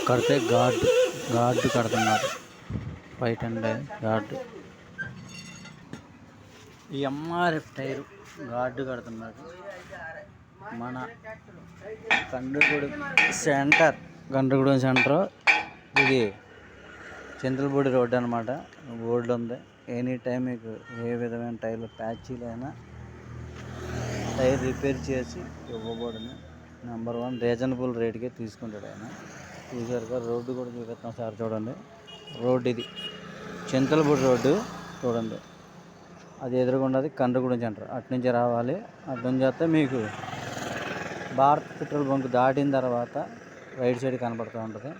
కడితే గార్డు కడుతున్నారు. White and guard. ఈ ఎంఆర్ఎఫ్ టైరు గార్డు కడుతున్నారు. మన గండ్రగూడెం సెంటర్ ఇది చింతలపూడి రోడ్డు అనమాట. బోర్డు ఉంది. ఎనీ టైం మీకు ఏ విధమైన టైర్లు ప్యాచీలైనా టైర్ రిపేర్ చేసి ఇవ్వబడును. నెంబర్ 1 రీజనబుల్ రేటుకే తీసుకుంటాడు ఆయన. చూసారుగా రోడ్డు కూడా చూపిస్తాం సార్, చూడండి. రోడ్డు ఇది చింతలపూడి రోడ్డు చూడండి. అది ఎదురుగుండది గండ్రగూడెం సెంటర్. అటు నుంచి రావాలి. అటు నుంచి వస్తే మీకు భారత్ పెట్రోల్ బంక్ దాటిన తర్వాత రైట్ సైడ్ కనపడుతూ ఉంటుంది.